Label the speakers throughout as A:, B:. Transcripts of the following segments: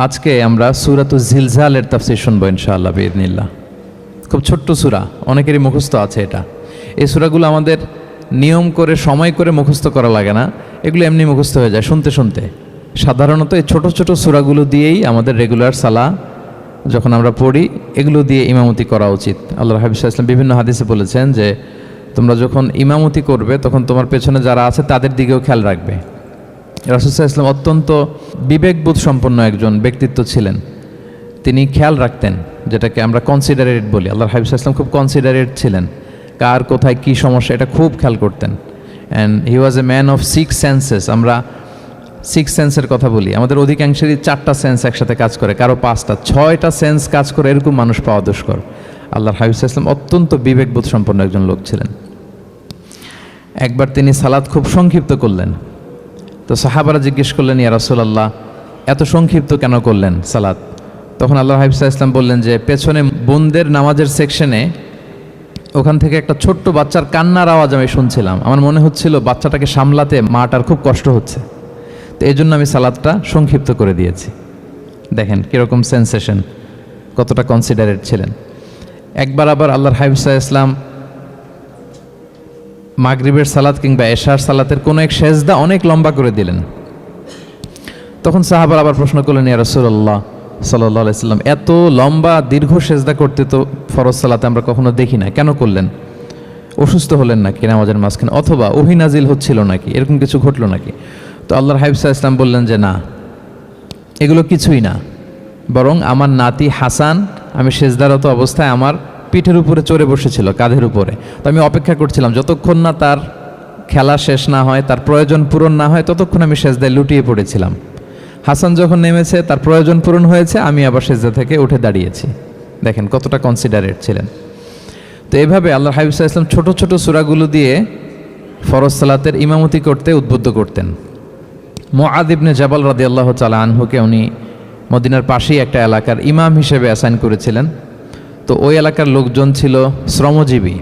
A: আজকে আমরা সূরাতুজ জিলজালের তাফসীর শুনবো ইনশাআল্লাহ বিইذنিল্লাহ। খুব ছোট্ট সূরা, অনেকেরই মুখস্থ আছে এটা। এই সূরাগুলো আমাদের নিয়ম করে সময় করে মুখস্থ করা লাগে না, এগুলো এমনি মুখস্থ হয়ে যায় শুনতে শুনতে। সাধারণত এই ছোট ছোট সূরাগুলো দিয়েই আমাদের রেগুলার সালাহ যখন আমরা পড়ি এগুলো দিয়ে ইমামতি করা উচিত। আল্লাহর হাবিব সাল্লাল্লাহু আলাইহি ওয়াসাল্লাম বিভিন্ন হাদিসে বলেছেন যে তোমরা যখন ইমামতি করবে তখন তোমার পেছনে যারা আছে তাদের দিকেও খেয়াল রাখবে। রাসূল সাল্লাল্লাহু আলাইহি ওয়াসাল্লাম অত্যন্ত বিবেকবোধ সম্পন্ন একজন ব্যক্তিত্ব ছিলেন। তিনি খেয়াল রাখতেন, যেটাকে আমরা কনসিডারেট বলি। আল্লাহর হাবিব সাল্লাল্লাহু আলাইহি ওয়াসাল্লাম খুব কনসিডারেট ছিলেন, কার কোথায় কী সমস্যা এটা খুব খেয়াল করতেন। And he was a man of 6 senses. আমরা 6 সেন্সের কথা বলি, আমাদের অধিকাংশেরই 4টা সেন্স একসাথে কাজ করে, কারো 5টা 6টা সেন্স কাজ করে, এরকম মানুষ পাওয়া দুষ্কর। আল্লাহর হাবিব সাল্লাল্লাহু আলাইহি ওয়াসাল্লাম অত্যন্ত বিবেকবোধ সম্পন্ন একজন লোক ছিলেন। একবার তিনি সালাত খুব সংক্ষিপ্ত করলেন, তো সাহাবারা জিজ্ঞেস করলেন, ইয়া রাসূলুল্লাহ এত সংক্ষিপ্ত কেন করলেন সালাত? তখন আল্লাহর হাবিব সাল্লাল্লাহু আলাইহি ওয়াসাল্লাম বললেন যে পেছনে বোনদের নামাজের সেকশনে ওখান থেকে একটা ছোট্ট বাচ্চার কান্নার আওয়াজ আমি শুনছিলাম। আমার মনে হচ্ছিল বাচ্চাটাকে সামলাতে মাটার খুব কষ্ট হচ্ছে, তো এই জন্য আমি সালাদটা সংক্ষিপ্ত করে দিয়েছি। দেখেন কীরকম সেন্সেশন, কতটা কনসিডারেট ছিলেন। একবার আবার আল্লাহর হাবিব সাল্লাল্লাহু আলাইহি ওয়াসাল্লাম মাগরিবের সালাত কিংবা এশার সালাতের কোনো এক সেজদা অনেক লম্বা করে দিলেন। তখন সাহাবারা আবার প্রশ্ন করলেন, ইয়া রাসূলুল্লাহ সাল্লাল্লাহু আলাইহি ওয়াসাল্লাম এত লম্বা দীর্ঘ সেজদা করতে তো ফরজ সালাতে আমরা কখনো দেখি না, কেন করলেন? অসুস্থ হলেন নাকি নামাজের মাঝখানে, অথবা ওহী নাজিল হচ্ছিল নাকি, এরকম কিছু ঘটলো নাকি? তো আল্লাহর হাবিব সাল্লাল্লাহু আলাইহি ওয়াসাল্লাম বললেন যে না, এগুলো কিছুই না, বরং আমার নাতি হাসান আমি সেজদারত অবস্থায় আমার পিঠের উপরে চড়ে বসেছিল, কাঁধের উপরে। তো আমি অপেক্ষা করছিলাম যতক্ষণ না তার খেলা শেষ না হয়, তার প্রয়োজন পূরণ না হয়, ততক্ষণ আমি সেজদায় লুটিয়ে পড়েছিলাম। হাসান যখন নেমেছে, তার প্রয়োজন পূরণ হয়েছে, আমি আবার সেজদা থেকে উঠে দাঁড়িয়েছি। দেখেন কতটা কনসিডারেট ছিলেন। তো এইভাবে আল্লাহর হাবিব সাল্লাল্লাহু আলাইহি ওয়াসাল্লাম ছোট ছোট সূরাগুলো দিয়ে ফরজ সালাতের ইমামতি করতে উদ্বুদ্ধ করতেন। মুআয ইবনে জাবাল রাদিয়াল্লাহু তাআলা আনহুকে উনি মদিনার পাশেই একটা এলাকার ইমাম হিসেবে অ্যাসাইন করেছিলেন। তো ওই এলাকার লোকজন ছিল শ্রমজীবী,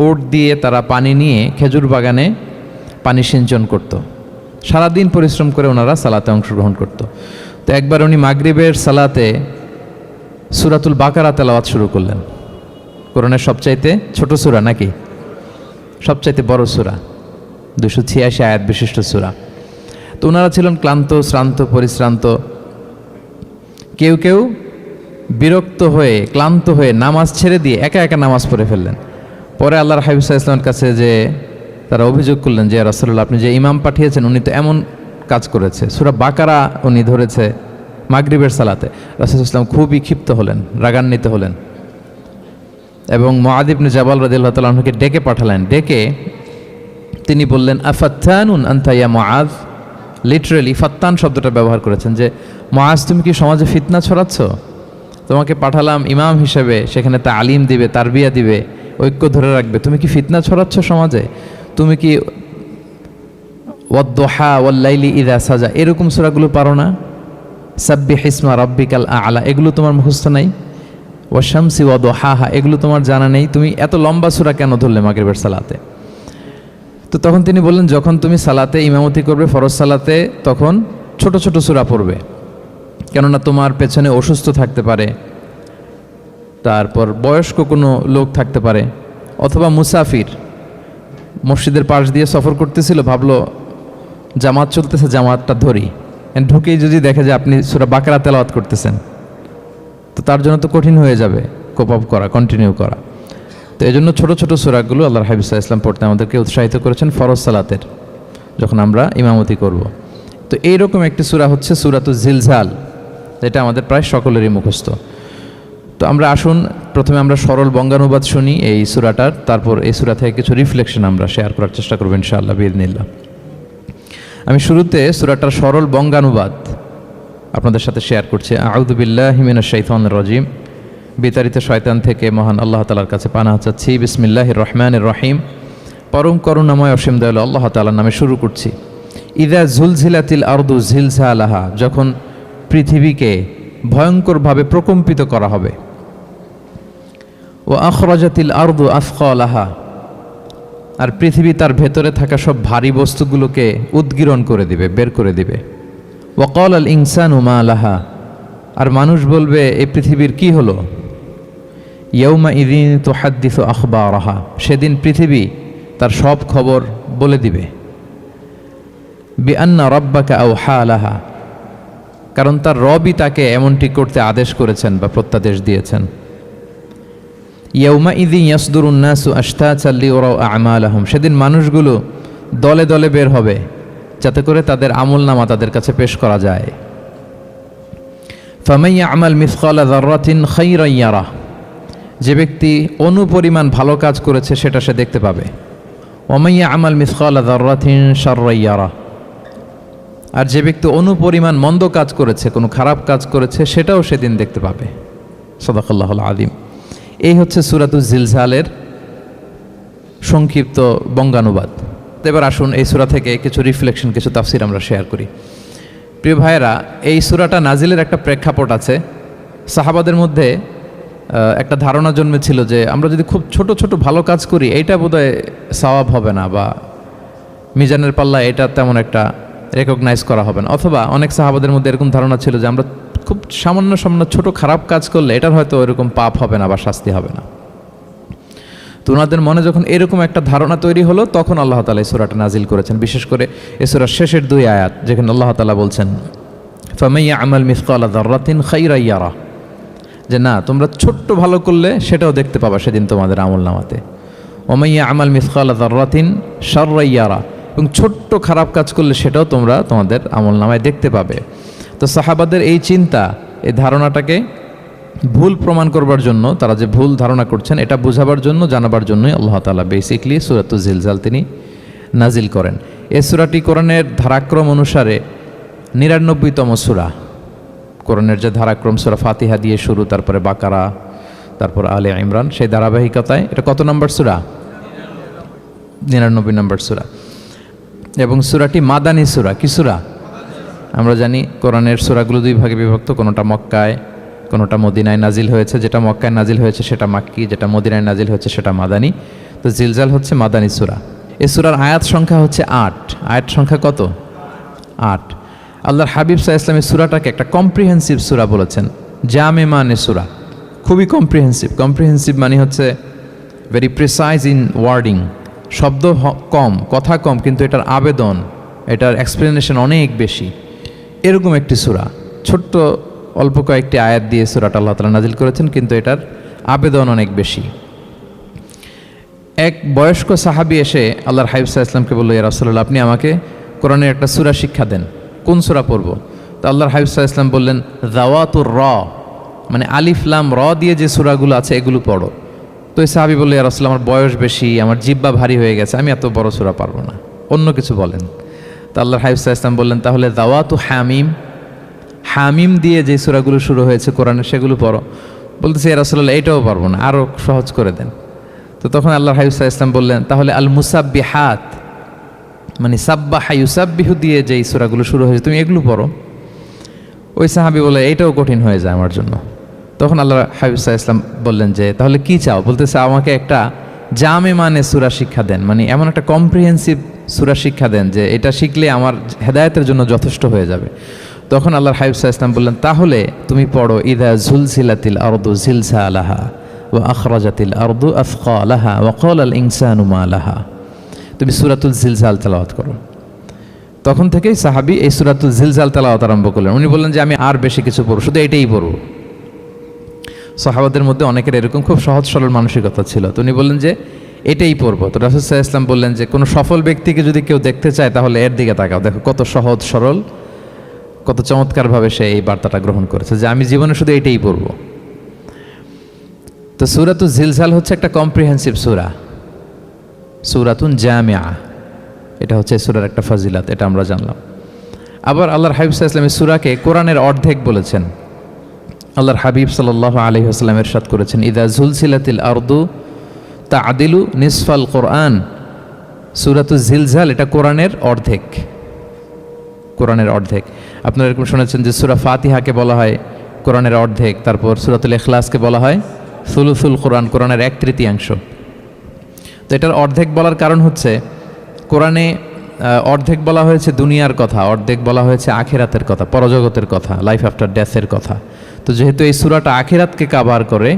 A: ওট দিয়ে তারা পানি নিয়ে খেজুর বাগানে পানি সিঞ্চন করত। সারাদিন পরিশ্রম করে ওনারা সালাতে অংশগ্রহণ করত। তো একবার উনি মাগরিবের সালাতে সূরাতুল বাকারা তেলাওয়াত শুরু করলেন। কোরআনের সবচাইতে ছোট সূরা নাকি সবচাইতে বড় সূরা, 286 আয়াত বিশিষ্ট সূরা। তো ওনারা ছিলেন ক্লান্ত, শ্রান্ত, পরিশ্রান্ত। কেউ কেউ বিরক্ত হয়ে, ক্লান্ত হয়ে নামাজ ছেড়ে দিয়ে একা একা নামাজ পড়ে ফেললেন। পরে আল্লাহর হাবিব সাল্লাল্লাহু আলাইহি ওয়াসাল্লামের কাছে যে তারা অভিযোগ করলেন যে, ইয়া রাসূলুল্লাহ আপনি যে ইমাম পাঠিয়েছেন উনি তো এমন কাজ করেছে, সূরা বাকারা উনি ধরেছে মাগরিবের সালাতে। রাসূল সাল্লাল্লাহু আলাইহি ওয়াসাল্লাম খুবই ক্ষিপ্ত হলেন, রাগান্বিত হলেন এবং মুআয ইবনে জাবাল রাদিয়াল্লাহু তাআলা আনহুকে ডেকে পাঠালেন। ডেকে তিনি বললেন, আফাত্তানুন আনতা ইয়া মুআয। লিটারালি ফাত্তান শব্দটা ব্যবহার করেছেন যে, মুআয তুমি কি সমাজে ফিতনা ছড়াচ্ছ? তোমাকে পাঠালাম ইমাম হিসেবে, সেখানে তালিম দিবে, তারবিয়া দিবে, ঐক্য ধরে রাখবে, তুমি কি ফিতনা ছড়াচ্ছ সমাজে? তুমি কি ওয়াদ-দুহা ওয়াল-লাইলি ইযা সাজা এরকম সূরাগুলো পারো না? সাব্বিহ ইসমা রাব্বিকাল আ'লা এগুলো তোমার মুখস্থ নাই? ওয়াশ-শামসি ওয়া-দুহাহা এগুলো তোমার জানা নেই? তুমি এত লম্বা সূরা কেন ধরলে মাগরিবের সালাতে? তো তখন তিনি বললেন, যখন তুমি সালাতে ইমামতি করবে ফরজ সালাতে, তখন ছোট ছোট সূরা পড়বে, কেননা তোমার পেছনে অসুস্থ থাকতে পারে, তারপর বয়স্ক কোনো লোক থাকতে পারে, অথবা মুসাফির মসজিদের পাশ দিয়ে সফর করতেছিল, ভাবলো জামাত চলতেছে, জামাতটা ধরি, ঢুকেই যদি দেখে যে আপনি সূরা বাকারা তেলাওয়াত করতেছেন, তো তার জন্য তো কঠিন হয়ে যাবে কোপ আপ করা, কন্টিনিউ করা। তো এই জন্য ছোটো ছোটো সূরাগুলো আল্লাহর হাবিব সাল্লাল্লাহু আলাইহি ওয়াসাল্লাম পড়তে আমাদেরকে উৎসাহিত করেছেন ফরজ সালাতের, যখন আমরা ইমামতি করব। তো এইরকম একটি সূরা হচ্ছে সূরাতুজ জিলজাল, যেটা আমাদের প্রায় সকলেরই মুখস্থ। তো আমরা আসুন প্রথমে আমরা সরল বঙ্গানুবাদ শুনি এই সূরাটার, তারপর এই সূরা থেকে কিছু রিফ্লেকশন আমরা শেয়ার করার চেষ্টা করব ইনশাআল্লাহ বিইذনিল্লাহ। আমি শুরুতে সূরাটার সরল বঙ্গানুবাদ আপনাদের সাথে শেয়ার করছি। আউযু বিল্লাহি মিনাশ শাইতানির রাজিম। বিতাড়িত শয়তান থেকে মহান আল্লাহ তাআলার কাছে পানাহ চাচ্ছি। বিসমিল্লাহির রহমানির রহিম। পরম করুণাময় অসীম দয়ালু আল্লাহ তাআলার নামে শুরু করছি। ইযা জুলজিলাতিল আরদু জিলজালাহা, যখন পৃথিবীকে ভয়ঙ্করভাবে প্রকম্পিত করা হবে। ওয়া আখরাজাতিল আরদু আথকালাহা, আর পৃথিবী তার ভেতরে থাকা সব ভারী বস্তুগুলোকে উদ্গীরণ করে দিবে, বের করে দিবে। ওয়াকাল আল ইনসানু মা লাহা, আর মানুষ বলবে এই পৃথিবীর কি হলো, ইয়াউমা ইদিন তুহাদ্দিসু আখবারাহা, সেদিন পৃথিবী তার সব খবর বলে দিবে। বিআন্না রাব্বাকা আওহা লাহা, কারণ তার রবই তাকে এমনটি করতে আদেশ করেছেন বা প্রত্যাদেশ দিয়েছেন। ইয়াউমা ইদিন ইয়াসদুরুন নাসু আশতাতান লিউরাউ আমালাহুম, সেদিন মানুষগুলো দলে দলে বের হবে যাতে করে তাদের আমলনামা তাদের কাছে পেশ করা যায়। ফামান ইয়ামাল মিসকালা যাররাতিন খাইরান ইয়ারা, যে ব্যক্তি অনুপরিমাণ ভালো কাজ করেছে সেটা সে দেখতে পাবে। ওমান ইয়ামাল মিসকালা যাররাতিন শাররান ইয়ারা, আর যে ব্যক্তি অনুপরিমাণ মন্দ কাজ করেছে, কোনো খারাপ কাজ করেছে, সেটাও সেদিন দেখতে পাবে। সাদাকাল্লাহুল আযীম। এই হচ্ছে সূরাতুজ জিলজালের সংক্ষিপ্ত বঙ্গানুবাদ। এবার আসুন এই সূরা থেকে কিছু রিফ্লেকশন, কিছু তাফসির আমরা শেয়ার করি। প্রিয় ভাইয়েরা, এই সূরাটা নাজিলের একটা প্রেক্ষাপট আছে। সাহাবাদের মধ্যে একটা ধারণা জন্মেছিল যে আমরা যদি খুব ছোট ছোট ভালো কাজ করি এইটা বোধহয় সওয়াব হবে না, বা মিজানের পাল্লা এটা তেমন একটা রেকগনাইজ করা হবে না। অথবা অনেক সাহাবাদের মধ্যে এরকম ধারণা ছিল যে আমরা খুব সামান্য সামান্য ছোট খারাপ কাজ করলে এটার হয়তো এরকম পাপ হবে না বা শাস্তি হবে না। তো ওনাদের মনে যখন এরকম একটা ধারণা তৈরি হলো, তখন আল্লাহ তাআলা এই সূরাটা নাজিল করেছেন। বিশেষ করে এই সূরার শেষের 2 আয়াত, যেখানে আল্লাহ তাআলা বলছেন ফামান ইয়ামাল মিসকালা যাররাতিন খাইরান ইয়ারা, যে না, তোমরা ছোট্ট ভালো করলে সেটাও দেখতে পাবা সেদিন তোমাদের আমলনামাতে। ওমান ইয়ামাল মিসকালা যাররাতিন শাররান ইয়ারা, এবং ছোট্ট খারাপ কাজ করলে সেটাও তোমরা তোমাদের আমলনামায় দেখতে পাবে। তো সাহাবাদের এই চিন্তা, এই ধারণাটাকে ভুল প্রমাণ করবার জন্য, তারা যে ভুল ধারণা করছেন এটা বোঝাবার জন্য, জানাবার জন্যই আল্লাহ তাআলা বেসিকলি সূরাতুজ জিলজাল তিনি নাজিল করেন। এই সূরাটি কোরআনের ধারাক্রম অনুসারে 99তম সূরা। কোরআনের যে ধারাক্রম, সূরা ফাতিহা দিয়ে শুরু, তারপরে বাকারা, তারপর আলে ইমরান, সেই ধারাবাহিকতায় এটা কত নম্বর সূরা? 99 নম্বর সূরা। এবং সূরাটি মাদানী সূরা। কি সূরা? আমরা জানি কোরআনের সূরাগুলো 2 ভাগে বিভক্ত, কোনোটা মক্কায়, কোনোটা মদিনায় নাজিল হয়েছে। যেটা মক্কায় নাজিল হয়েছে সেটা মাক্কি, যেটা মদিনায় নাজিল হয়েছে সেটা মাদানী। তো জিলজাল হচ্ছে মাদানী সূরা। এই সূরার আয়াত সংখ্যা হচ্ছে 8। আয়াত সংখ্যা কত? 8। আল্লাহর হাবিব সাল্লাল্লাহু আলাইহি ওয়াসাল্লাম এই সূরাটাকে একটা কম্প্রিহেন্সিভ সূরা বলেছেন। জামে মানে সূরা, খুবই কম্প্রিহেন্সিভ। কম্প্রিহেন্সিভ মানে হচ্ছে ভেরি প্রিসাইজ ইন ওয়ার্ডিং, শব্দ কম, কথা কম, কিন্তু এটার আবেদন, এটার এক্সপ্লেনেশন অনেক বেশি, এরকম একটি সূরা। ছোট্ট অল্প কয়েকটি আয়াত দিয়ে সূরাটা আল্লাহ তাআলা নাজিল করেছেন, কিন্তু এটার আবেদন অনেক বেশি। এক বয়স্ক সাহাবী এসে আল্লাহর হাবিব সাল্লাল্লাহু আলাইহি ওয়াসাল্লামকে বলল, ইয়া রাসূলুল্লাহ, আপনি আমাকে কোরআনের একটা সূরা শিক্ষা দেন, কোন সূরা পড়ব? তো আল্লাহর হাবিব সাল্লাল্লাহু আলাইহি ওয়াসাল্লাম বললেন, যাওয়াতুর র, মানে আলিফ লাম র দিয়ে যে সূরাগুলো আছে এগুলো পড়ো। তো এই সাহাবী বলল, ইয়া রাসূলুল্লাহ, আমার বয়স বেশি, আমার জিহ্বা ভারী হয়ে গেছে, আমি এত বড় সূরা পারবো না, অন্য কিছু বলেন। তো আল্লাহর হাবিব সাল্লাল্লাহু আলাইহি ওয়াসাল্লাম বললেন, তাহলে যাওয়াতু হামিম, হামিম দিয়ে যে সূরাগুলো শুরু হয়েছে কোরআনে সেগুলো পড়ো। বলতেছে, ইয়া রাসূলুল্লাহ, এটাও পারবো না, আরও সহজ করে দেন। তো তখন আল্লাহর হাবিব সাল্লাল্লাহু আলাইহি ওয়াসাল্লাম বললেন, তাহলে আল মুসাব্বিহাত, মানে সাব্বাহা ইউসাব্বিহু দিয়ে যেই সূরাগুলো শুরু হয়েছে তুমি এগুলো পড়ো। ওই সাহাবী বলে, এটাও কঠিন হয়ে যায় আমার জন্য। তখন আল্লাহর হাবিব সাল্লাল্লাহু আলাইহি ওয়াসাল্লাম বললেন যে, তাহলে কি চাও? বলতেছে, আমাকে একটা জামে মানে সূরা শিক্ষা দেন, মানে এমন একটা কম্প্রিহেন্সিভ সূরা শিক্ষা দেন যে এটা শিখলে আমার হেদায়েতের জন্য যথেষ্ট হয়ে যাবে। তখন আল্লাহর হাবিব সাল্লাল্লাহু আলাইহি ওয়াসাল্লাম বললেন, তাহলে তুমি পড়ো ইযা যুলজিলাতিল আরদু জিলজালাহা ওয়া আখরাজাতিল আরদু আথকালাহা ওয়া ক্বালাল ইনসানু মা লাহা। তুমি সূরাতুল জিলজাল তেলাওয়াত করো। তখন থেকেই সাহাবী এই সূরাতুল জিলজাল তেলাওয়াত আরম্ভ করলেন। উনি বললেন যে আমি আর বেশি কিছু পড়ব, শুধু এটাই পড়ব। সাহাবাদের মধ্যে অনেকের এরকম খুব সহজ সরল মানসিকতা ছিল। তো উনি বললেন যে এটাই পড়ব। তো রাসূল সাল্লাল্লাহু আলাইহি ওয়াসাল্লাম বললেন যে কোনো সফল ব্যক্তিকে যদি কেউ দেখতে চায় তাহলে এর দিকে তাকাও, দেখো কত সহজ সরল, কত চমৎকারভাবে সে এই বার্তাটা গ্রহণ করেছে যে আমি জীবনে শুধু এটাই পড়ব। তো সূরাতুল জিলজাল হচ্ছে একটা কম্প্রিহেন্সিভ সূরা, সূরাতুন জামিআ। এটা হচ্ছে সূরার একটা ফজিলত, এটা আমরা জানলাম। আবার আল্লাহর হাবিব সাল্লাল্লাহু আলাইহি ওয়াসাল্লাম এই সূরাকে কোরআনের অর্ধেক বলেছেন। আল্লাহর হাবিব সাল্লাল্লাহু আলাইহি ওয়াসাল্লাম ইরশাদ করেছেন, ইযা যুলজিলাতিল আরদু তা'দিলু নিসফাল কোরআন। সূরাতুল জিলজাল এটা কোরআনের অর্ধেক, কোরআনের অর্ধেক। আপনারা এরকম শুনেছেন যে সূরা ফাতিহাকে বলা হয় কোরআনের অর্ধেক, তারপর সূরাতুল ইখলাসকে বলা হয় সুলুসুল কোরআন, কোরআনের 1/3। তো এটার অর্ধেক বলার কারণ হচ্ছে কোরআনে অর্ধেক বলা হয়েছে দুনিয়ার কথা, অর্ধেক বলা হয়েছে আখিরাতের কথা, পরজগতের কথা, লাইফ আফটার ডেথের কথা। তো যেহেতু এই সূরাটা আখিরাতকে কাভার করে,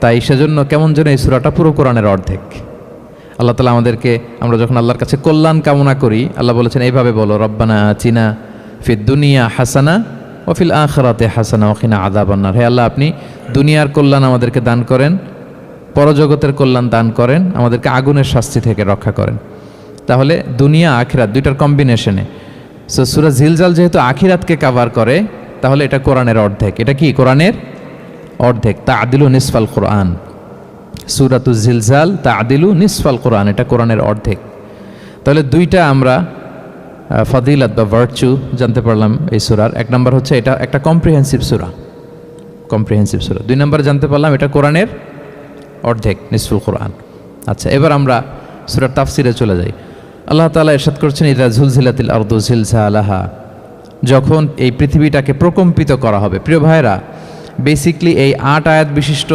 A: তাই সেজন্য কেমন যেন এই সূরাটা পুরো কোরআনের অর্ধেক। আল্লাহ তাআলা আমাদেরকে, আমরা যখন আল্লাহর কাছে কল্যাণ কামনা করি, আল্লাহ বলেছেন এইভাবে বলো, রব্বানা আতিনা ফিদ দুনিয়া হাসানা ওয়া ফিল আখিরাতি হাসানা ওয়া কিনা আযাবান্নার। হে আল্লাহ, আপনি দুনিয়ার কল্যাণ আমাদেরকে দান করেন, পরজগতের কল্যাণ দান করেন, আমাদেরকে আগুনের শাস্তি থেকে রক্ষা করেন। তাহলে দুনিয়া আখিরাত দুইটার কম্বিনেশনে। সো সূরা জিলজাল যেহেতু আখিরাতকে কাভার করে, তাহলে এটা কোরআনের অর্ধেক। এটা কি কোরআনের অর্ধেক? তা'দিলু নিসফাল কোরআন। সূরাতুজ জিলজাল তা'দিলু নিসফাল কোরআন, এটা কোরআনের অর্ধেক। তাহলে দুইটা আমরা ফাদিলাত বা ভার্চু জানতে পারলাম এই সূরার। এক নম্বর হচ্ছে এটা একটা কম্প্রিহেন্সিভ সূরা, কম্প্রিহেন্সিভ সূরা। দুই নম্বর জানতে পারলাম এটা কোরআনের অর্ধেক, নিসফুল কোরআন। আচ্ছা, এবার আমরা সূরার তাফসিরে চলে যাই। আল্লাহ তাআলা ইরশাদ করছেন, ইযা যুলজিলাতিল আরদু জিলজালাহা, যখন এই পৃথিবীটাকে প্রকম্পিত করা হবে। প্রিয় ভাইরা, বেসিকলি এই 8 আয়াত বিশিষ্ট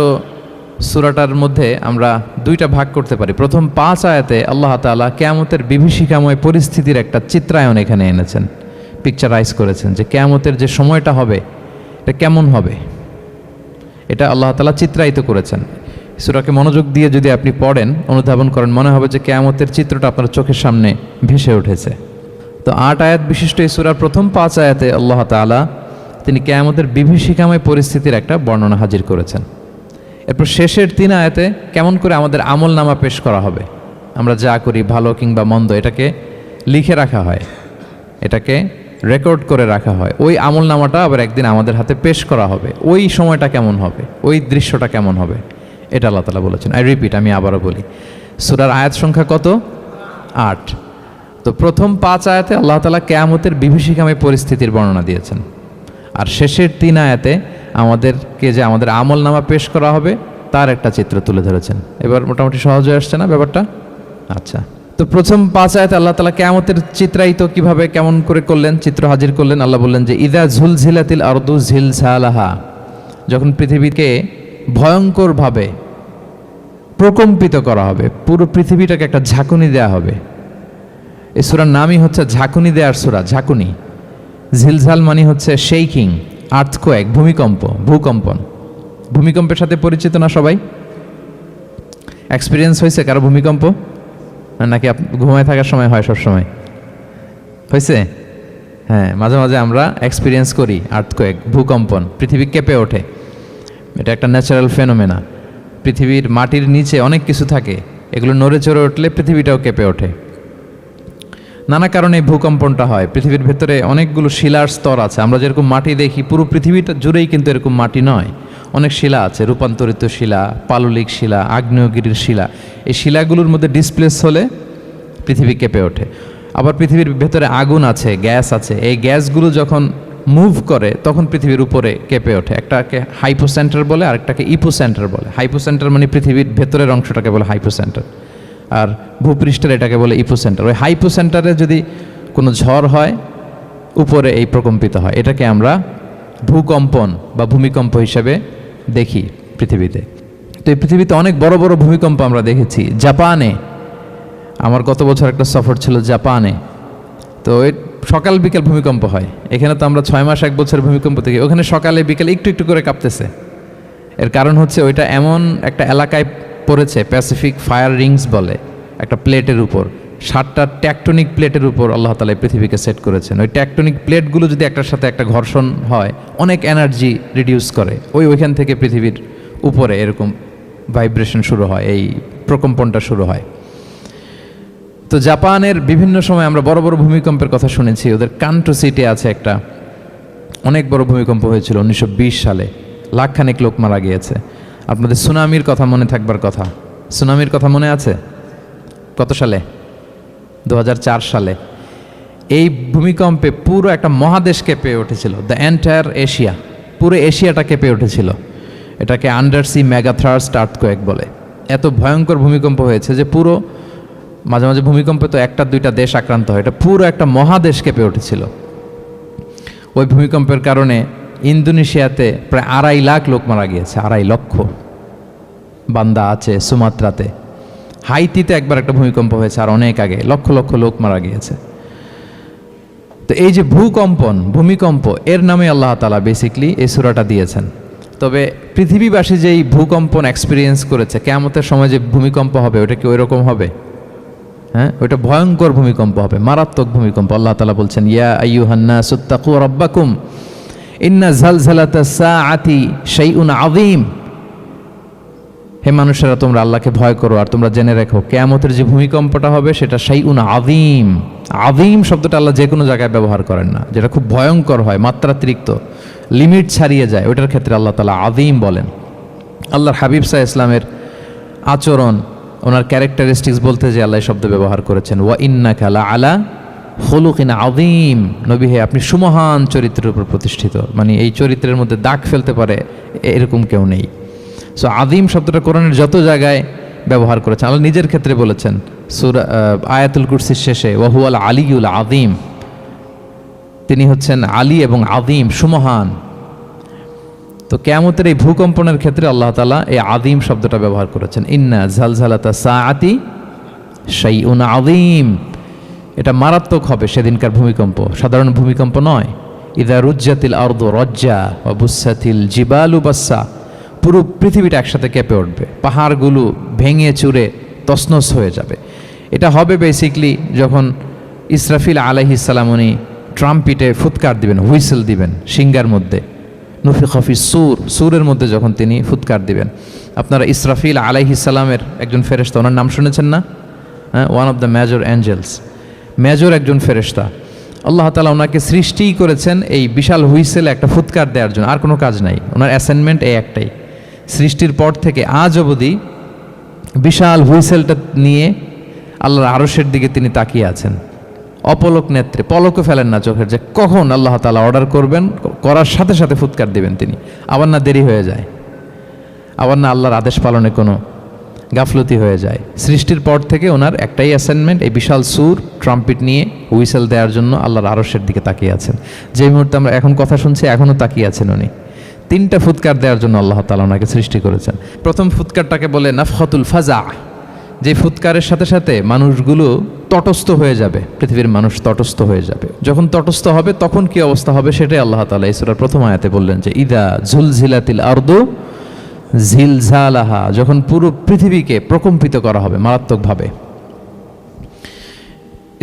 A: সূরাটার মধ্যে আমরা দুইটা ভাগ করতে পারি। প্রথম 5 আয়াতে আল্লাহ তাআলা কিয়ামতের বিভীষিকাময় পরিস্থিতির একটা চিত্রায়ন এখানে এনেছেন, পিকচারাইজ করেছেন যে কিয়ামতের যে সময়টা হবে এটা কেমন হবে, এটা আল্লাহ তাআলা চিত্রায়িত করেছেন। সূরাকে মনোযোগ দিয়ে যদি আপনি পড়েন, অনুধাবন করেন, মনে হবে যে কিয়ামতের চিত্রটা আপনার চোখের সামনে ভেসে উঠেছে। তো 8 আয়াত বিশিষ্ট এই সূরার প্রথম 5 আয়াতে আল্লাহ তাআলা তিনি কিয়ামতের বিভীষিকাময় পরিস্থিতির একটা বর্ণনা হাজির করেছেন। এরপর শেষের 3 আয়াতে কেমন করে আমাদের আমল নামা পেশ করা হবে, আমরা যা করি ভালো কিংবা মন্দ, এটাকে লিখে রাখা হয়, এটাকে রেকর্ড করে রাখা হয়। ওই আমল নামাটা আবার একদিন আমাদের হাতে পেশ করা হবে। ওই সময়টা কেমন হবে, ওই দৃশ্যটা কেমন হবে, এটা আল্লাহ তাআলা বলেছেন। আই রিপিট, আমি আবারও বলি, সূরার আয়াত সংখ্যা কত? 8। তো প্রথম 5 আয়াতে আল্লাহ তাআলা কিয়ামতের বিভীষিকাময় পরিস্থিতির বর্ণনা দিয়েছেন, আর শেষের 3 আয়াতে আমাদেরকে যে আমাদের আমল নামা পেশ করা হবে তার একটা চিত্র তুলে ধরেছেন। এবার মোটামুটি সহজ হয়ে আসছে না ব্যাপারটা? আচ্ছা, তো প্রথম 5 আয়াতে আল্লাহ তাআলা কিয়ামতের চিত্রায়িত কিভাবে কেমন করে করলেন, চিত্র হাজির করলেন। আল্লাহ বললেন যে ইযা যুলজিলাতিল আরদু জিলজালাহা, যখন পৃথিবীকে ভয়ঙ্করভাবে প্রকম্পিত করা হবে, পুরো পৃথিবীটাকে একটা ঝাঁকুনি দেয়া হবে। এই সূরার নামই হচ্ছে ঝাঁকুনি দেওয়ার সূরা, ঝাঁকুনি। জিলজাল মানে হচ্ছে শেকিং, আর্থকোয়েক, ভূমিকম্প, ভূকম্পন। ভূমিকম্পের সাথে পরিচিত না সবাই? এক্সপিরিয়েন্স হয়েছে কারো ভূমিকম্প? নাকি ঘুমায় থাকার সময় হয়? সব সময় হয়েছে? হ্যাঁ, মাঝে মাঝে আমরা এক্সপিরিয়েন্স করি আর্থকোয়েক, ভূকম্পন। পৃথিবী কেঁপে ওঠে, এটা একটা ন্যাচারাল ফেনোমেনা। পৃথিবীর মাটির নিচে অনেক কিছু থাকে, এগুলো নড়ে চড়ে উঠলে পৃথিবীটাও কেঁপে ওঠে। নানা কারণে ভূকম্পনটা হয়। পৃথিবীর ভেতরে অনেকগুলো শিলার স্তর আছে। আমরা যেরকম মাটি দেখি, পুরো পৃথিবীটা জুড়েই কিন্তু এরকম মাটি নয়, অনেক শিলা আছে, রূপান্তরিত শিলা, পাললিক শিলা, আগ্নেয়গিরির শিলা। এই শিলাগুলোর মধ্যে ডিসপ্লেস হলে পৃথিবী কেঁপে ওঠে। আবার পৃথিবীর ভেতরে আগুন আছে, গ্যাস আছে, এই গ্যাসগুলো যখন মুভ করে তখন পৃথিবীর উপরে কেঁপে ওঠে। একটাকে হাইপোসেন্টার বলে, আরেকটাকে ইপোসেন্টার বলে। হাইপোসেন্টার মানে পৃথিবীর ভেতরের অংশটাকে বলে হাইপোসেন্টার, আর ভূপৃষ্ঠের এটাকে বলে ইপোসেন্টার। ওই হাইপোসেন্টারে যদি কোনো ঝড় হয়, উপরে এই প্রকম্পিত হয়। এটাকে আমরা ভূকম্পন বা ভূমিকম্প হিসেবে দেখি পৃথিবীতে। তো এই পৃথিবীতে অনেক বড় বড় ভূমিকম্প আমরা দেখেছি। জাপানে, আমার গত বছর একটা সফর ছিল জাপানে, তো সকাল বিকেল ভূমিকম্প হয়। এখানে তো আমরা 6 মাস 1 বছর ভূমিকম্প দেখি, ওখানে সকালে বিকেল একটু একটু করে কাঁপতেছে। এর কারণ হচ্ছে ওইটা এমন একটা এলাকায় পড়েছে, প্যাসিফিক ফায়ার রিংস বলে, একটা প্লেটের উপর, 7টা ট্যাকটনিক প্লেটের উপর আল্লাহ তাআলা পৃথিবীকে সেট করেছেন। ওই ট্যাকটনিক প্লেটগুলো যদি একটার সাথে একটা ঘর্ষণ হয়, অনেক এনার্জি রিডিউস করে, ওইখান থেকে পৃথিবীর উপরে এরকম ভাইব্রেশন শুরু হয়, এই প্রকম্পনটা শুরু হয়। তো জাপানের বিভিন্ন সময় আমরা বড় বড় ভূমিকম্পের কথা শুনেছি। ওদের কান্টো সিটি আছে একটা, অনেক বড় ভূমিকম্প হয়েছিল 1920 সালে, লাখখানেক লোক মারা গিয়েছে। আপনাদের সুনামির কথা মনে থাকবার কথা, সুনামির কথা মনে আছে? কত সালে? 2004 সালে। এই ভূমিকম্পে পুরো একটা মহাদেশ কেঁপে উঠেছিল, দ্য এন্টায়ার এশিয়া, পুরো এশিয়াটা কেঁপে উঠেছিল। এটাকে আন্ডারসি মেগাথার্স্ট আর্থকোয়েক বলে। এত ভয়ঙ্কর ভূমিকম্প হয়েছে যে পুরো, মাঝে মাঝে ভূমিকম্পে তো 1-2টা দেশ আক্রান্ত হয়, এটা পুরো একটা মহাদেশ কেঁপে উঠেছিল। ওই ভূমিকম্পের কারণে ইন্দোনেশিয়াতে প্রায় 2.5 লাখ লোক মারা গিয়েছে, 2.5 লক্ষ। বান্দা আছে সুমাত্রাতে। হাইতিতে একবার একটা ভূমিকম্প হয়েছে আর অনেক আগে, লক্ষ লক্ষ লোক মারা গিয়েছে। তো এই যে ভূমিকম্প এর নামে আল্লাহ তাআলা বেসিকলি এই সূরাটা দিয়েছেন। তবে পৃথিবীবাসী যেই ভূকম্পন এক্সপিরিয়েন্স করেছে, কিয়ামতের সময় যে ভূমিকম্প হবে ওটা কি ওই রকম হবে? হ্যাঁ, ওইটা ভয়ঙ্কর ভূমিকম্প হবে, মারাত্মক ভূমিকম্প। আল্লাহ তাআলা বলছেন, ইয়া আইয়ুহান নাসু তাকু রাব্বাকুম ইন্না জালজালাতাস সাআতি শাইউন আযীম। হে মানুষেরা, তোমরা আল্লাহকে ভয় করো আর তোমরা জেনে রাখো কিয়ামতের যে ভূমিকম্পটা হবে সেটা শাইউন আযীম। আযীম শব্দটা আল্লাহ যে কোনো জায়গায় ব্যবহার করেন না, যেটা খুব ভয়ঙ্কর হয়, মাত্রাতিরিক্ত, লিমিট ছাড়িয়ে যায়, ওইটার ক্ষেত্রে আল্লাহ তাআলা আযীম বলেন। আল্লাহর হাবিব সাল্লাল্লাহু আলাইহি ইসলামের আচরণ, ওনার ক্যারেক্টারিস্টিক্স বলতে যে আল্লাহ শব্দ ব্যবহার করেছেন, ওয়া ইন্নাকা লা আলা খুলুকিন আযীম। নবী হে, আপনি সুমহান চরিত্রের উপর প্রতিষ্ঠিত, মানে এই চরিত্রের মধ্যে দাগ ফেলতে পারে এরকম কেউ নেই। সো আযীম শব্দটা কোরআনের যত জায়গায় ব্যবহার করেছেন, আল্লাহ নিজের ক্ষেত্রে বলেছেন সূরা আয়াতুল কুরসির শেষে, ওয়া হুয়াল আলিয়ুল আযীম, তিনি হচ্ছেন আলী এবং আযীম, সুমহান। তো কিয়ামতের এই ভূকম্পনের ক্ষেত্রে আল্লাহ তাআলা এই আযীম শব্দটা ব্যবহার করেছেন। ইন্না জালজালাতাস সাআতি শাইউন আযীম, এটা মারাত্মক হবে সেদিনকার ভূমিকম্প, সাধারণ ভূমিকম্প নয়। ইযা রুজ্জাতিল আরদু রাজ্জা ওয়া বুসাতিল জিবালু বাসসা, পুরো পৃথিবীটা একসাথে কেঁপে উঠবে, পাহাড়গুলো ভেঙে চুরে তছনছ হয়ে যাবে। এটা হবে বেসিকলি যখন ইসরাফিল আলাইহিস সালাম উনি ট্রাম্পিটে ফুৎকার দিবেন, হুইসেল দিবেন সিঙ্গার মধ্যে, নুফিখা ফিস সূর, সূরের মধ্যে যখন তিনি ফুৎকার দিবেন। আপনারা ইসরাফিল আলাইহিস সালামের একজন ফেরেশতা, ওনার নাম শুনেছেন না? হ্যাঁ, one of the major angels, major একজন ফেরেশতা। আল্লাহ তাআলা ওনাকে সৃষ্টিই করেছেন এই বিশাল হুইসেলে একটা ফুৎকার দেওয়ার জন্য, আর কোনো কাজ নাই। ওনার অ্যাসাইনমেন্ট এই একটাই, সৃষ্টির পর থেকে আজ অবধি বিশাল হুইসেলটা নিয়ে আল্লাহর আরশের দিকে তিনি তাকিয়ে আছেন, অপলক নেত্রে, পলকও ফেলেন না চোখের, যে কখন আল্লাহ তাআলা অর্ডার করবেন, করার সাথে সাথে ফুৎকার দিবেন তিনি, আবার না দেরি হয়ে যায়, আবার না আল্লাহর আদেশ পালনে কোনো গাফলতি হয়ে যায়। সৃষ্টির পর থেকে ওনার একটাই অ্যাসাইনমেন্ট, এই বিশাল সুর ট্রাম্পিট নিয়ে হুইসেল দেওয়ার জন্য আল্লাহর আরশের দিকে তাকিয়ে আছেন। যে মুহূর্তে আমরা এখন কথা শুনছি এখনও তাকিয়ে আছেন উনি। 3টা ফুৎকার দেওয়ার জন্য আল্লাহ তাআলা ওনাকে সৃষ্টি করেছেন। প্রথম ফুৎকারটাকে বলে নাফখাতুল ফাজা, যে ফুৎকারের সাথে সাথে মানুষগুলো তটস্থ হয়ে যাবে, পৃথিবীর মানুষ তটস্থ হয়ে যাবে। যখন তটস্থ হবে তখন কি অবস্থা হবে সেটাই আল্লাহ তাআলা এই সূরার প্রথম আয়াতে বললেন, যে ইদা জুলজিলাতিল আরদু জিলজালাহা, যখন পুরো পৃথিবীকে প্রকম্পিত করা হবে মারাত্মকভাবে।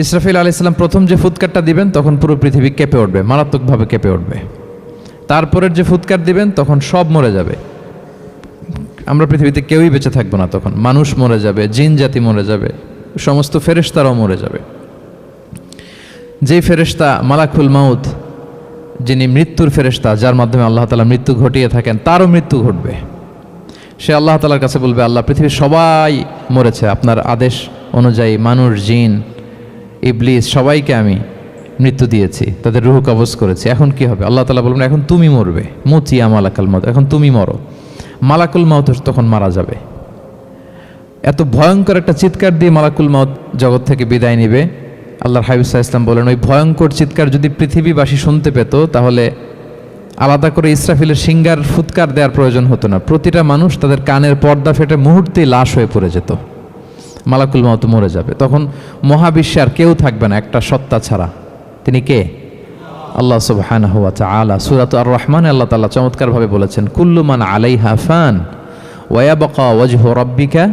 A: ইসরাফিল আলাইহিস সালাম প্রথম যে ফুৎকারটা দিবেন তখন পুরো পৃথিবী কেঁপে উঠবে, মারাত্মকভাবে কেঁপে উঠবে। তারপরের যে ফুৎকার দিবেন তখন সব মরে যাবে, আমরা পৃথিবীতে কেউই বেঁচে থাকবো না, তখন মানুষ মরে যাবে, জিন জাতি মরে যাবে, সমস্ত ফেরেশতারাও মরে যাবে। যেই ফেরেশতা মালাকুল মাউত, যিনি মৃত্যুর ফেরেশতা, যার মাধ্যমে আল্লাহ তাআলা মৃত্যু ঘটিয়ে থাকেন, তারও মৃত্যু ঘটবে। সে আল্লাহ তাআলার কাছে বলবে, আল্লাহ, পৃথিবীর সবাই মরেছে, আপনার আদেশ অনুযায়ী মানুষ, জিন, ইবলিস সবাইকে আমি মৃত্যু দিয়েছি, তাদের রূহ কবজ করেছি, এখন কি হবে? আল্লাহ তাআলা বলবেন, এখন তুমি মরবে, মুতিয়া মালাকুল মাউত, এখন তুমি মরো। মালাকুল মাউত তখন মারা যাবে। এত ভয়ঙ্কর একটা চিৎকার দিয়ে মালাকুল মাউত জগৎ থেকে বিদায় নেবে। আল্লাহর হাবিব সাল্লাল্লাহু আলাইহি ওয়াসাল্লাম বলেন, ওই ভয়ঙ্কর চিৎকার যদি পৃথিবীবাসী শুনতে পেত তাহলে আলাদা করে ইসরাফিলের সিঙ্গার ফুৎকার দেওয়ার প্রয়োজন হতো না, প্রতিটা মানুষ তাদের কানের পর্দা ফেটে মুহূর্তেই লাশ হয়ে পড়ে যেত। মালাকুল মাউত মরে যাবে, তখন মহাবিশ্বে আর কেউ থাকবে না একটা সত্তা ছাড়া। তিনি কে? আল্লাহ সুবহানাহু ওয়া তাআলা। সূরা আর রহমানে আল্লাহ তাআলা চমৎকারভাবে বলেছেন, কুল্লু মান আলাইহা ফান ওয়া ইয়াবকা ওয়াজহু রাব্বিকা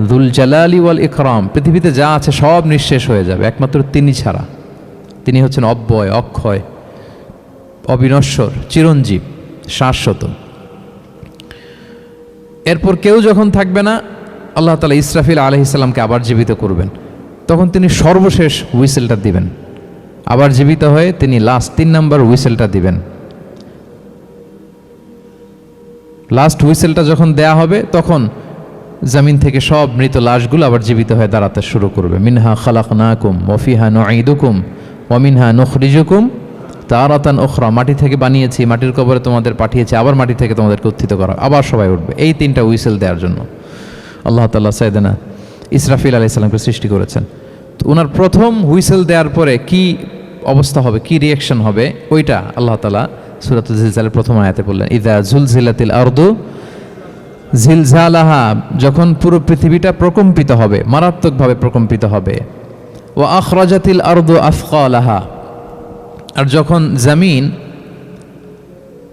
A: যুল জালালি ওয়াল ইকরাম, পৃথিবীতে যা আছে সব নিঃশেষ হয়ে যাবে একমাত্র তিনি ছাড়া। তিনি হচ্ছেন অব্যয়, অক্ষয়, অবিনশ্বর, চিরঞ্জীব, শাশ্বত। এরপর কেউ যখন থাকবে না, আল্লাহ তাআলা ইসরাফিল আলাইহিস সালামকে আবার জীবিত করবেন, তখন তিনি সর্বশেষ হুইসেলটা দিবেন, আবার জীবিত হয়ে তিনি লাস্ট 3 নম্বর হুইসেলটা দিবেন। লাস্ট হুইসেলটা যখন দেয়া হবে তখন জমিন থেকে সব মৃত লাশগুলো আবার জীবিত হয়ে দাঁড়াতে শুরু করবে। মিনহা খালাকনাকুম ওয়া ফিহা নুঈদুকুম ওয়া মিনহা নুখরিজুকুম তারাতান উখরা, মাটি থেকে বানিয়েছি, মাটির কবরে তোমাদের পাঠিয়েছি, আবার মাটি থেকে তোমাদেরকে উত্থিত করা, আবার সবাই উঠবে। এই 3টা হুইসেল দেওয়ার জন্য আল্লাহ তাআলা সাইয়েদনা ইসরাফিল আলাইহিস সালামকে সৃষ্টি করেছেন। তো ওনার প্রথম হুইসেল দেওয়ার পরে কি অবস্থা হবে, কি রিয়াকশন হবে, ওইটা আল্লাহ তাআলা সূরাতুল জিলজালের প্রথম আয়াতে বললেন, ইযা জুলজিলাতিল আরদু জিলজালাহা, যখন পুরো পৃথিবীটা প্রকম্পিত হবে, মারাত্মকভাবে প্রকম্পিত হবে। ওয়া আখরাজাতিল আরদু আফকালাহা, আর যখন জমিন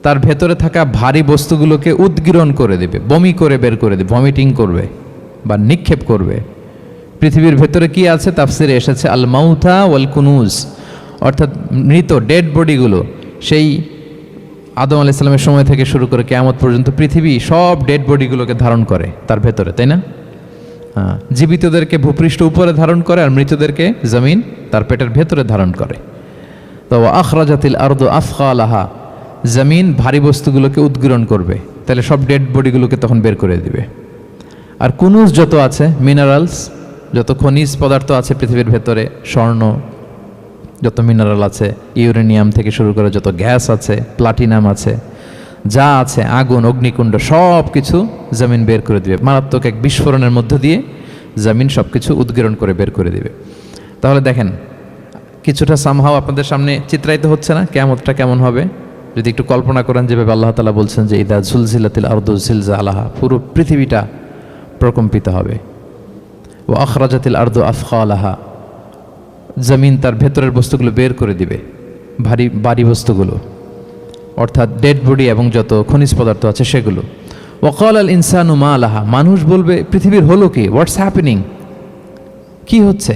A: তার ভেতরে থাকা ভারী বস্তুগুলোকে উদ্গীরণ করে দেবে, বমি করে বের করে দেবে, ভমিটিং করবে বা নিক্ষেপ করবে। পৃথিবীর ভেতরে কি আছে তাফসিরে এসেছে আল মাউথা ওয়াল কুনুজ, অর্থাৎ মৃত ডেড বডিগুলো, সেই আদম আলাইহিস সালামের সময় থেকে শুরু করে কিয়ামত পর্যন্ত পৃথিবী সব ডেড বডিগুলোকে ধারণ করে তার ভেতরে, তাই না? হ্যাঁ, জীবিতদেরকে ভূপৃষ্ঠ উপরে ধারণ করে আর মৃতদেরকে জমিন তার পেটের ভেতরে ধারণ করে। তো আখরাজাতিল আরদু আফখালাহা, জমিন ভারী বস্তুগুলোকে উদ্গীরণ করবে, তাহলে সব ডেড বডিগুলোকে তখন বের করে দিবে। আর কুনুজ যত আছে, মিনারেলস, যত খনিজ পদার্থ আছে পৃথিবীর ভেতরে, স্বর্ণ, যত মিনারেল আছে, ইউরেনিয়াম থেকে শুরু করে যত গ্যাস আছে, প্লাটিনাম আছে, যা আছে, আগুন, অগ্নিকুণ্ড, সব কিছু জমিন বের করে দিবে। মারাত্মক এক বিস্ফোরণের মধ্য দিয়ে জমিন সব কিছু উদ্গীরণ করে বের করে দিবে। তাহলে দেখেন, কিছুটা সামহাও আপনাদের সামনে চিত্রায়িত হচ্ছে না কিয়ামতটা কেমন হবে? যদি একটু কল্পনা করেন যেভাবে আল্লাহ তাআলা বলছেন যে ইদা জুলজিলাতিল আরদু জিলজালাহা, পুরো পৃথিবীটা প্রকম্পিত হবে। ও আখরাজাতিল আরদু আফখালাহা, জমিন তার ভেতরের বস্তুগুলো বের করে দিবে, ভারী বস্তুগুলো, অর্থাৎ ডেড বডি এবং যত খনিজ পদার্থ আছে সেগুলো। ওয়াকাল আল ইনসানু মা লাহা, মানুষ বলবে পৃথিবীর হলো কি, হোয়াটস হ্যাপেনিং, কি হচ্ছে,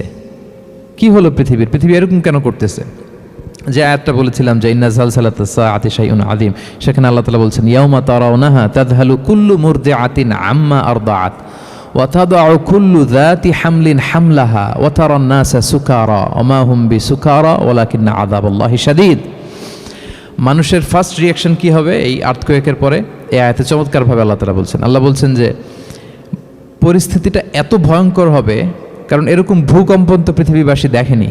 A: কি হলো পৃথিবী এরকম কেন করতেছে? যে আয়াতটা বলেছিলাম যে ইন্না জালজালাতাস সাআতি শাইউন আযীম, সেখানে আল্লাহ তাআলা বলছেন ইয়াউমা তারাউনাহা তাযহালু কুল্লু মুরদিআতিন আম্মা আরদাআত ওয়া তাদাউ কুল্লু যাতি হামলিন হামলাহা ওয়া তারান নাসা সুকারা ওয়া মা হুম বিসুকারা ওয়ালাকিন্না আযাবাল্লাহি শাদীদ। মানুষের ফার্স্ট রিয়াকশন কি হবে এই আর্থকোয়েকের পরে? এই আয়াতে চমৎকারভাবে আল্লাহ তাআলা বলছেন। আল্লাহ বলছেন যে পরিস্থিতিটা এত ভয়ঙ্কর হবে, কারণ এরকম ভূকম্পন তো পৃথিবীবাসী দেখেনি।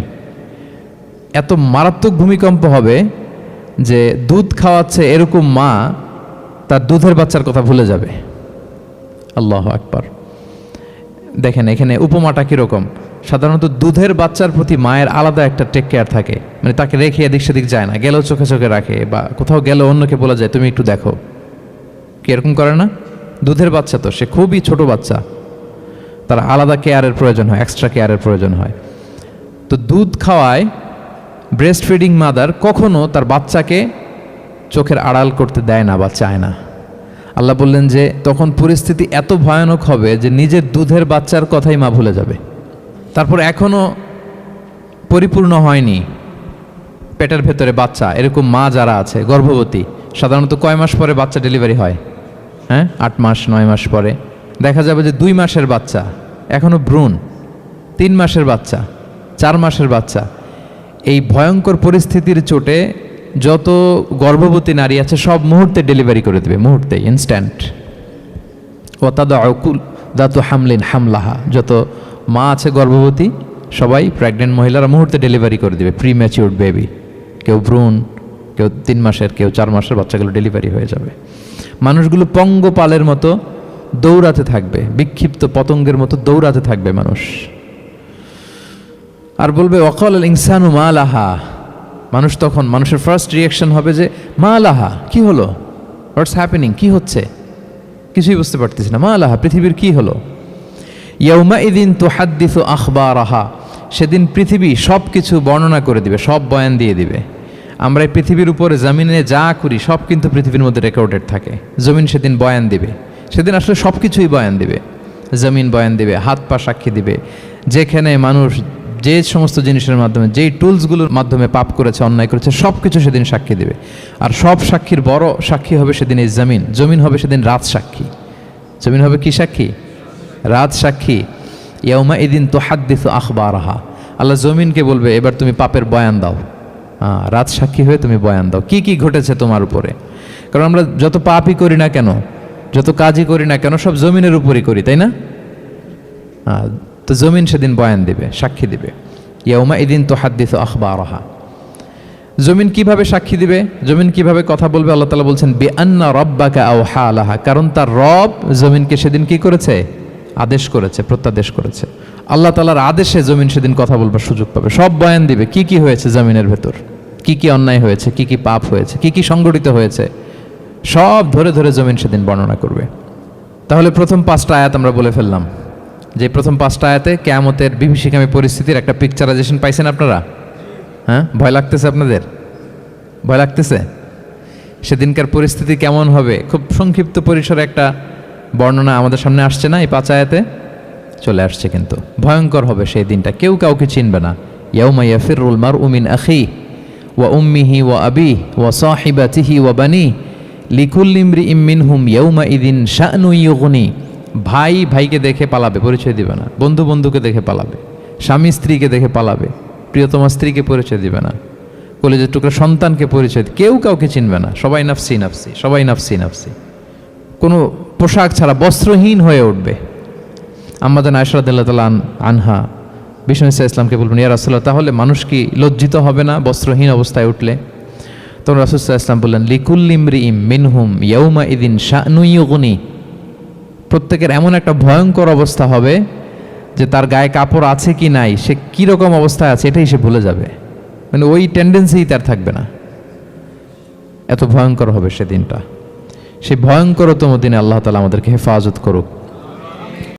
A: এত মারাত্মক ভূমিকম্প হবে যে দুধ খাওয়াচ্ছে এরকম মা তার দুধের বাচ্চার কথা ভুলে যাবে। আল্লাহু আকবার। দেখেন এখানে উপমাটা কীরকম। সাধারণত দুধের বাচ্চার প্রতি মায়ের আলাদা একটা টেক কেয়ার থাকে, মানে তাকে রেখে এদিক সেদিক যায় না, গেলেও চোখে চোখে রাখে, বা কোথাও গেলে অন্যকে বলা যায় তুমি একটু দেখো, কি এরকম করে না? দুধের বাচ্চা তো সে খুবই ছোট বাচ্চা, তার আলাদা কেয়ারের প্রয়োজন হয়, এক্সট্রা কেয়ারের প্রয়োজন হয়। তো দুধ খাওয়ায় ব্রেস্ট ফিডিং মাদার কখনো তার বাচ্চাকে চোখের আড়াল করতে দেয় না বা চায় না। আল্লাহ বললেন যে তখন পরিস্থিতি এত ভয়ানক হবে যে নিজের দুধের বাচ্চার কথাই মা ভুলে যাবে। তারপর এখনও পরিপূর্ণ হয়নি পেটের ভেতরে বাচ্চা, এরকম মা যারা আছে গর্ভবতী, সাধারণত কয় মাস পরে বাচ্চা ডেলিভারি হয়? হ্যাঁ, 8 মাস 9 মাস পরে। দেখা যাবে যে 2 মাসের বাচ্চা, এখনও ভ্রূণ, 3 মাসের বাচ্চা, 4 মাসের বাচ্চা। এই ভয়ঙ্কর পরিস্থিতির চোটে যত গর্ভবতী নারী আছে সব মুহূর্তে ডেলিভারি করে দেবে, মুহূর্তে, ইনস্ট্যান্ট। ওয়াতাদাউ দাতু হামলিন হামলাহা, যত মা আছে গর্ভবতী সবাই, প্রেগনেন্ট মহিলারা মুহূর্তে ডেলিভারি করে দেবে, প্রি ম্যাচিউরড বেবি, কেউ ভ্রূণ, কেউ 3 মাসের, কেউ 4 মাসের বাচ্চাগুলো ডেলিভারি হয়ে যাবে। মানুষগুলো পঙ্গপালের মতো দৌড়াতে থাকবে, বিক্ষিপ্ত পতঙ্গের মতো দৌড়াতে থাকবে মানুষ। আর বলবে ওয়াকাল আল ইনসানু মা লাহা, মানুষ তখন, মানুষের ফার্স্ট রিয়াকশন হবে যে মা লাহা, কি হলো, হোয়াটস হ্যাপেনিং, কি হচ্ছে, কিছুই বুঝতে পারতেছি না, মা লাহা, পৃথিবীর কি হলো। ইয়াউমাইদিন তুহাদ্দিসু আখবারাহা, সেদিন পৃথিবী সব কিছু বর্ণনা করে দিবে, সব বয়ান দিয়ে দিবে। আমরা এই পৃথিবীর উপরে জমিনে যা করি সব কিন্তু পৃথিবীর মধ্যে রেকর্ডেড থাকে। জমিন সেদিন বয়ান দিবে, সেদিন আসলে সব কিছুই বয়ান দিবে। জমিন বয়ান দিবে, হাত পা সাক্ষী দিবে, যেখানে মানুষ যে সমস্ত জিনিসের মাধ্যমে, যেই টুলসগুলোর মাধ্যমে পাপ করেছে, অন্যায় করেছে, সব কিছু সেদিন সাক্ষী দিবে। আর সব সাক্ষীর বড় সাক্ষী হবে সেদিন এই জমিন। জমিন হবে সেদিন রাত সাক্ষী। জমিন হবে কি সাক্ষী? রাত সাক্ষী। ইয়াউমাইদিন তুহাদ্দিসু আখবারাহা, আল্লাহ জমিনকে বলবে এবার তুমি পাপের বয়ান দাও, রাত সাক্ষী হয়ে তুমি বয়ান দাও, কি কি ঘটেছে তোমার উপরে। কারণ আমরা যত পাপই করি না কেন, যত কাজই করি না কেন, সব জমিনের উপরই করি, তাই না? তো জমিন সেদিন বয়ান দিবে, সাক্ষী দিবে। ইয়াউমাইদিন তুহাদ্দিসু আখবারাহা। জমিন কিভাবে সাক্ষী দিবে, জমিন কিভাবে কথা বলবে? আল্লাহ তাআলা বলছেন বিআন্না রাব্বাকা আওহা লাহা, কারণ তার রব জমিনকে সেদিন কি করেছে? আদেশ করেছে, প্রত্যাদেশ করেছে। আল্লাহ তাআলার আদেশে জমিন সেদিন কথা বলবার সুযোগ পাবে, সব বয়ান দিবে, কি কি হয়েছে জমিনের ভেতর, কি কি অন্যায় হয়েছে, কি কি পাপ হয়েছে, কি কি সংগঠিত হয়েছে, সব ধরে ধরে জমিন সেদিন বর্ণনা করবে। তাহলে প্রথম 5টা আয়াত আমরা বলে ফেললাম, যে প্রথম 5টা আয়াতে কিয়ামতের বিভীষিকামী পরিস্থিতির একটা পিকচারাইজেশন পাইছেন আপনারা? হ্যাঁ, ভয় লাগতেছে আপনাদের? ভয় লাগতেছে? সেদিনকার পরিস্থিতি কেমন হবে? খুব সংক্ষিপ্ত পরিসরে একটা বর্ণনা আমাদের সামনে আসছে না, এই 5 আয়াতে চলে আসছে। কিন্তু ভয়ঙ্কর হবে সেই দিনটা, কেউ কাউকে চিনবে না। ইয়াউমা ইয়াফিরুল মারউ মিন আখিহি ওয়া উম্মিহি ওয়া আবিহি ওয়া সাহিবাতিহি ওয়া বানিহি লিকুল্লি ইমরিইম মিনহুম ইয়াউমা ইযিন শা'নুন ইউগনি। ভাই ভাইকে দেখে পালাবে, পরিচয় দিবে না। বন্ধু বন্ধুকে দেখে পালাবে। স্বামী স্ত্রীকে দেখে পালাবে, প্রিয়তমা স্ত্রীকে পরিচয় দিবে না। কলেজের টুকরা সন্তানকে পরিচয়, কেউ কাউকে চিনবে না। সবাই নাফসি নাফসি, সবাই নাফসি নাফসি। কোনো পোশাক ছাড়া বস্ত্রহীন হয়ে উঠবে। আম্মাজান আয়েশা রাদিয়াল্লাহু তাআলা আনহা বিষ্ণু ইসলামকে বলবেন, ইয়া রাসূলুল্লাহ, তাহলে মানুষ কি লজ্জিত হবে না বস্ত্রহীন অবস্থায় উঠলে? তখন রাসূল সাল্লাল্লাহু আলাইহি ওয়াসাল্লাম বললেন, লিকুল্লি ইমরিইম মিনহুম ইয়াউমা ইযিন শা'নুন ইউগনি। প্রত্যেকের এমন একটা ভয়ঙ্কর অবস্থা হবে যে তার গায়ে কাপড় আছে কি নাই, সে কীরকম অবস্থায় আছে এটাই সে ভুলে যাবে। মানে ওই টেন্ডেন্সিই তার থাকবে না। এত ভয়ঙ্কর হবে সেদিনটা। সেই ভয়ঙ্করতম দিনে আল্লাহ তাআলা আমাদেরকে হেফাজত করুক।